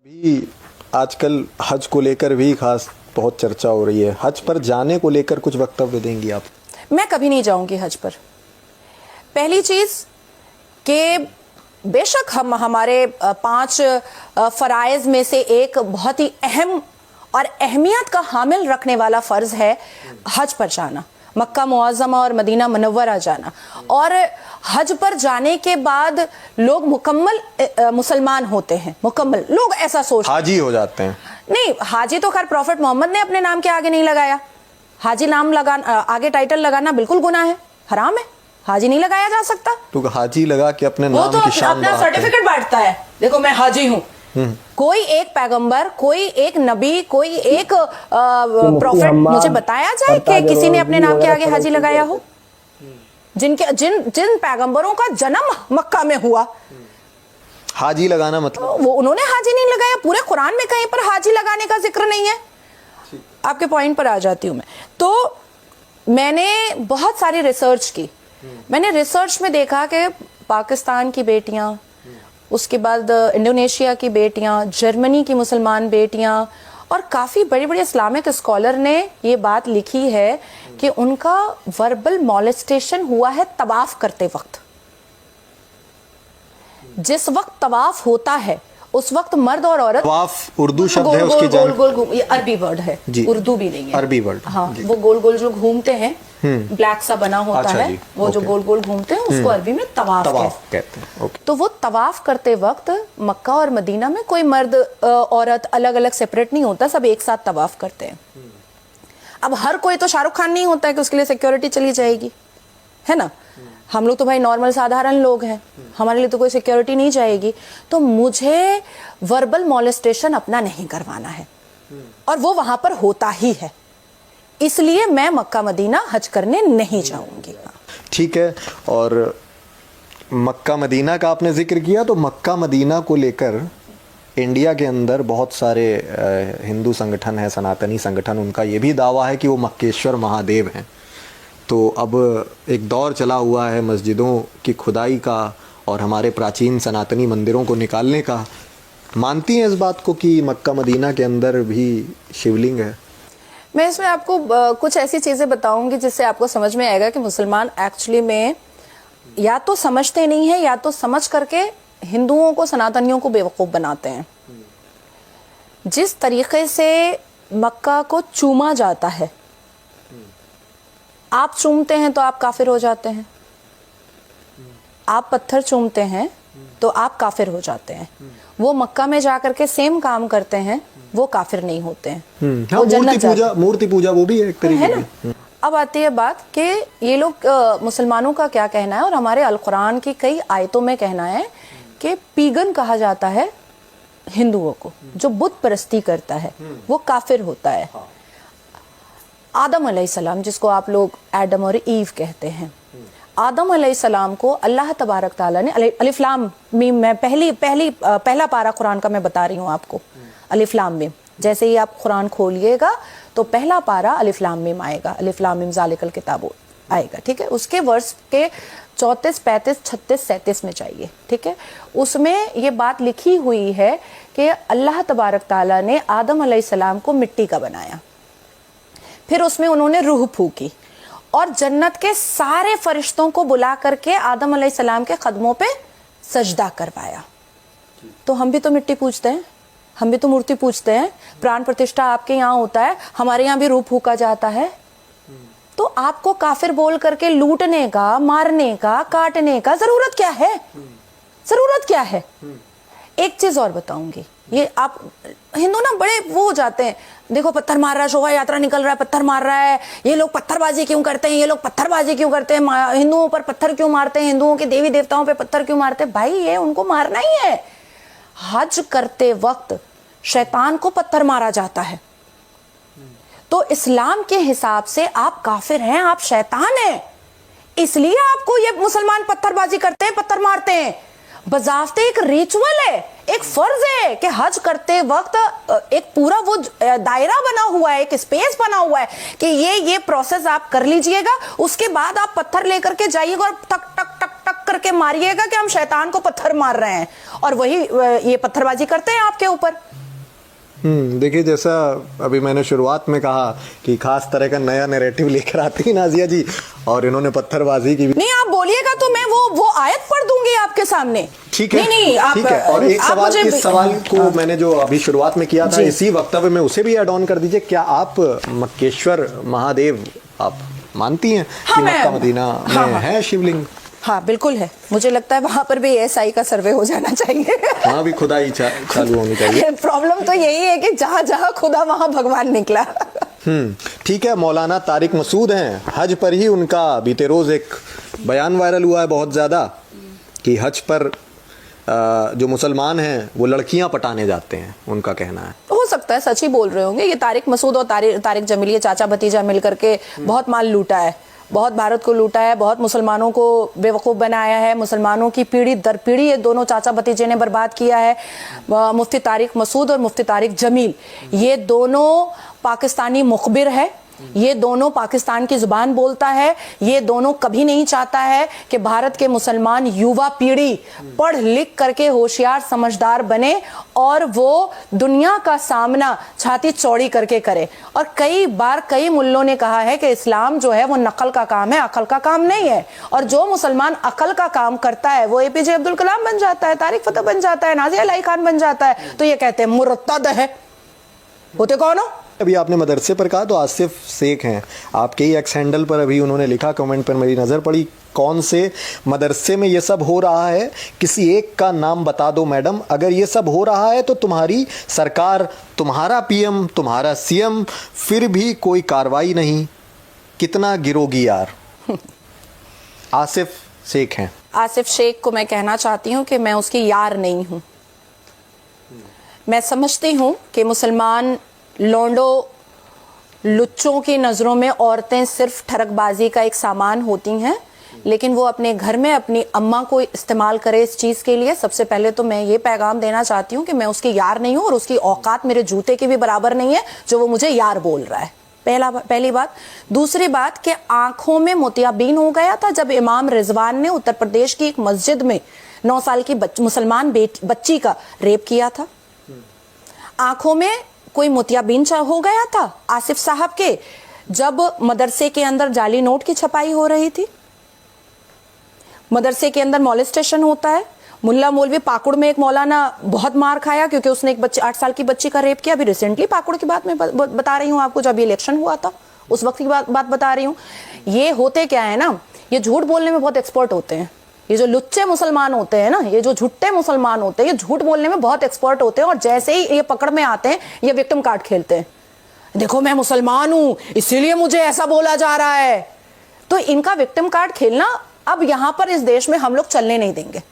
भी आजकल हज को लेकर भी खास बहुत चर्चा हो रही है। हज पर जाने को लेकर कुछ वक्तव्य देंगी आप? मैं कभी नहीं जाऊंगी हज पर। पहली चीज कि बेशक हम हमारे 5 फराइज में से एक बहुत ही अहम और अहमियत का हामिल रखने वाला फर्ज है हज पर जाना, मक्का मुअज़्ज़मा और मदीना मुनव्वरा जाना। और हज पर जाने के बाद लोग मुकम्मल मुसलमान होते हैं, मुकम्मल लोग ऐसा सोचते हैं, हाजी हो जाते हैं। नहीं, हाजी तो खैर प्रॉफिट मोहम्मद ने अपने नाम के आगे नहीं लगाया। हाजी नाम लगाना, आगे टाइटल लगाना बिल्कुल गुनाह है, हराम है, हाजी नहीं लगाया जा सकता। तो हाजी लगा के अपने वो नाम तो की शान अपना सर्टिफिकेट बांटता है, देखो मैं हाजी हूँ। कोई एक पैगंबर, कोई एक नबी, कोई एक प्रॉफिट मुझे बताया जाए कि किसी ने अपने नाम के आगे हाजी लगाया हो? जिन पैगंबरों का जन्म मक्का में हुआ, हाजी लगाना मतलब वो उन्होंने हाजी नहीं लगाया। पूरे कुरान में कहीं पर हाजी लगाने का जिक्र नहीं है। आपके पॉइंट पर आ जाती हूँ मैं। तो मैंने बहुत सारी रिसर्च की। मैंने रिसर्च में देखा कि पाकिस्तान की बेटियां, उसके बाद इंडोनेशिया की बेटियां, जर्मनी की मुसलमान बेटियां और काफ़ी बड़ी बड़ी इस्लामिक स्कॉलर ने ये बात लिखी है कि उनका वर्बल मॉलेस्टेशन हुआ है तवाफ करते वक्त। जिस वक्त तवाफ होता है उस वक्त मर्द और औरत, तवाफ उर्दू शब्द है, गोल उसकी गोल गोल गोल, ये अरबी वर्ड है, उर्दू भी नहीं है, अरबी वर्ड। हाँ, वो गोल गोल जो घूमते हैं, ब्लैक सा बना होता अच्छा है, जी, वो जो गोल गोल घूमते हैं उसको अरबी में तवाफ कहते हैं। ओके। तो वो तवाफ करते वक्त मक्का और मदीना में कोई मर्द औरत अलग अलग सेपरेट नहीं होता, सब एक साथ तवाफ करते हैं। अब हर कोई तो शाहरुख खान नहीं होता है कि उसके लिए सिक्योरिटी चली जाएगी, है ना। हम लोग तो भाई नॉर्मल साधारण लोग हैं, हमारे लिए तो कोई सिक्योरिटी नहीं जाएगी। तो मुझे वर्बल मॉलेस्टेशन अपना नहीं करवाना है और वो वहां पर होता ही है, इसलिए मैं मक्का मदीना हज करने नहीं जाऊंगी। ठीक है। और मक्का मदीना का आपने जिक्र किया, तो मक्का मदीना को लेकर इंडिया के अंदर बहुत सारे हिंदू संगठन है, सनातनी संगठन, उनका ये भी दावा है कि वो मक्केश्वर महादेव हैं। तो अब एक दौर चला हुआ है मस्जिदों की खुदाई का और हमारे प्राचीन सनातनी मंदिरों को निकालने का। मानती हैं इस बात को कि मक्का मदीना के अंदर भी शिवलिंग है? मैं इसमें आपको कुछ ऐसी चीज़ें बताऊंगी जिससे आपको समझ में आएगा कि मुसलमान एक्चुअली में या तो समझते नहीं है या तो समझ करके हिंदुओं को, सनातनियों को बेवकूफ़ बनाते हैं। जिस तरीके से मक्का को चूमा जाता है, आप चूमते हैं तो आप काफिर हो जाते हैं, आप पत्थर चूमते हैं तो आप काफिर हो जाते हैं। वो मक्का में जाकर के सेम काम करते हैं, वो काफिर नहीं होते हैं। वो मूर्ति पूजा वो भी है एक तरीके की। अब आती है बात कि ये लोग मुसलमानों का क्या कहना है और हमारे अल कुरान की कई आयतों में कहना है कि पीगन कहा जाता है हिंदुओं को, जो बुत परस्ती करता है वो काफिर होता है। आदम अलैहिस्सलाम, जिसको आप लोग एडम और ईव कहते हैं, आदम अलैहिस्सलाम को अल्लाह तबारक ताला ने, अलिफ लाम मीम, मैं पहला पारा कुरान का मैं बता रही हूँ आपको, अलिफ लाम मीम। जैसे ही आप कुरान खोलिएगा तो पहला पारा अलिफ लाम मीम आएगा, अलिफ लाम मीम ज़ालिकल किताब आएगा, ठीक है। उसके वर्ष के 34, 35, 36, 37 में चाहिए, ठीक है। उसमें ये बात लिखी हुई है कि अल्लाह तबारक ताला ने आदम अलैहिस्सलाम को मिट्टी का बनाया, फिर उसमें उन्होंने रूह फूकी और जन्नत के सारे फरिश्तों को बुला करके आदम अलैहिस्सलाम के कदमों पे सजदा करवाया। तो हम भी तो मिट्टी पूजते हैं, हम भी तो मूर्ति पूजते हैं। प्राण प्रतिष्ठा आपके यहाँ होता है, हमारे यहाँ भी रूह फूका जाता है। तो आपको काफिर बोल करके लूटने का, मारने का, काटने का जरूरत क्या है? जरूरत क्या है? एक चीज और बताऊंगी, ये आप हिंदू ना बड़े वो हो जाते हैं, देखो पत्थर मार रहा है, शोभा यात्रा निकल रहा है, पत्थर मार रहा है, ये लोग पत्थरबाजी क्यों करते हैं, ये लोग पत्थरबाजी क्यों करते हैं, हिंदुओं पर पत्थर क्यों मारते हैं, हिंदुओं के देवी देवताओं पे पत्थर क्यों मारते हैं? भाई ये उनको मारना ही है। हज करते वक्त शैतान को पत्थर मारा जाता है, तो इस्लाम के हिसाब से आप काफिर हैं, आप शैतान हैं, इसलिए आपको ये मुसलमान पत्थरबाजी करते हैं, पत्थर मारते हैं। बजाफ्ते एक रिचुअल है, एक फर्ज है कि हज करते वक्त एक पूरा वो दायरा बना हुआ है, एक स्पेस बना हुआ है कि ये प्रोसेस आप कर लीजिएगा, उसके बाद आप पत्थर लेकर के जाइएगा और टक टक टक टक करके मारिएगा कि हम शैतान को पत्थर मार रहे हैं, और वही ये पत्थरबाजी करते हैं आपके ऊपर। देखिए, जैसा अभी मैंने शुरुआत में कहा कि खास तरह का नया नैरेटिव लेकर आती है नाजिया जी, और इन्होंने पत्थरबाजी की भी। नहीं, आप बोलिएगा तो मैं वो आयत पढ़ दूंगी आपके सामने। ठीक है, नहीं, आप, ठीक है। और एक सवाल, इस सवाल को मैंने जो अभी शुरुआत में किया था इसी वक्तव्य में, उसे भी ऐड ऑन कर दीजिए। क्या आप मक्केश्वर महादेव आप मानती हैं कि मक्का मदीना में है शिवलिंग? हाँ, बिल्कुल है। मुझे लगता है वहां पर भी एएसआई का सर्वे हो जाना चाहिए। वहां भी खुदाई चालू होनी चाहिए। प्रॉब्लम तो यही है कि जहां जहां खुदा वहां भगवान निकला। ठीक है। मौलाना तारिक मसूद हैं, हज पर ही उनका बीते रोज एक बयान वायरल हुआ है बहुत ज्यादा कि हज पर जो मुसलमान हैं वो लड़कियां पटाने जाते हैं, उनका कहना है। हो सकता है सच ही बोल रहे होंगे। ये तारिक मसूद और तारिक जमील, ये चाचा भतीजा मिलकर के बहुत माल लूटा है, बहुत भारत को लूटा है, बहुत मुसलमानों को बेवकूफ़ बनाया है, मुसलमानों की पीढ़ी दर पीढ़ी ये दोनों चाचा भतीजे ने बर्बाद किया है। मुफ्ती तारिक मसूद और मुफ्ती तारिक जमील, ये दोनों पाकिस्तानी मुखबिर है, ये दोनों पाकिस्तान की जुबान बोलता है, ये दोनों कभी नहीं चाहता है कि भारत के मुसलमान युवा पीढ़ी पढ़ लिख करके होशियार समझदार बने और वो दुनिया का सामना छाती चौड़ी करके करे। और कई बार कई मुल्लों ने कहा है कि इस्लाम जो है वो नकल का काम है, अकल का काम नहीं है। और जो मुसलमान अकल का काम करता है वो एपीजे अब्दुल कलाम बन जाता है, तारिक फतेह बन जाता है, नाजिया अलाई खान बन जाता है, तो ये कहते हैं मुर्तद है। होते कौन हो? अभी आपने मदरसे पर कहा तो आसिफ शेख हैं, आपके ही एक्स हैंडल पर अभी उन्होंने लिखा, कमेंट पर मेरी नज़र पड़ी, कौन से मदरसे में ये सब हो रहा है, किसी एक का नाम बता दो मैडम। अगर ये सब हो रहा है तो तुम्हारी सरकार, तुम्हारा पीएम, तुम्हारा सीएम, फिर भी कोई कार्रवाई नहीं, कितना गिरोगी यार। आसिफ शेख हैं। आसिफ शेख को मैं कहना चाहती हूँ कि मैं उसकी यार नहीं हूँ। मैं समझती हूँ कि मुसलमान लोंडो लुच्चों की नज़रों में औरतें सिर्फ ठरकबाजी का एक सामान होती हैं, लेकिन वो अपने घर में अपनी अम्मा को इस्तेमाल करे इस चीज़ के लिए। सबसे पहले तो मैं ये पैगाम देना चाहती हूँ कि मैं उसकी यार नहीं हूँ और उसकी औकात मेरे जूते की भी बराबर नहीं है जो वो मुझे यार बोल रहा है। पहली बात। दूसरी बात कि आंखों में मोतियाबिन हो गया था जब इमाम रिजवान ने उत्तर प्रदेश की एक मस्जिद में 9 साल की मुसलमान बच्ची का रेप किया था। आंखों में कोई मोतियाबिन हो गया था आसिफ साहब के जब मदरसे के अंदर जाली नोट की छपाई हो रही थी। मदरसे के अंदर मॉलेस्टेशन होता है। मुल्ला मौलवी पाकुड़ में एक मौलाना बहुत मार खाया क्योंकि उसने एक बच्ची 8 साल की बच्ची का रेप किया। अभी रिसेंटली पाकुड़ की बात मैं बता रही हूँ आपको, जब इलेक्शन हुआ था उस वक्त की बात बता रही हूँ। ये होते क्या है ना, ये झूठ बोलने में बहुत एक्सपर्ट होते हैं। ये जो लुच्चे मुसलमान होते हैं ना, ये जो झूठे मुसलमान होते हैं, ये झूठ बोलने में बहुत एक्सपर्ट होते हैं और जैसे ही ये पकड़ में आते हैं ये विक्टिम कार्ड खेलते हैं। देखो मैं मुसलमान हूं इसीलिए मुझे ऐसा बोला जा रहा है। तो इनका विक्टिम कार्ड खेलना अब यहां पर इस देश में हम लोग चलने नहीं देंगे।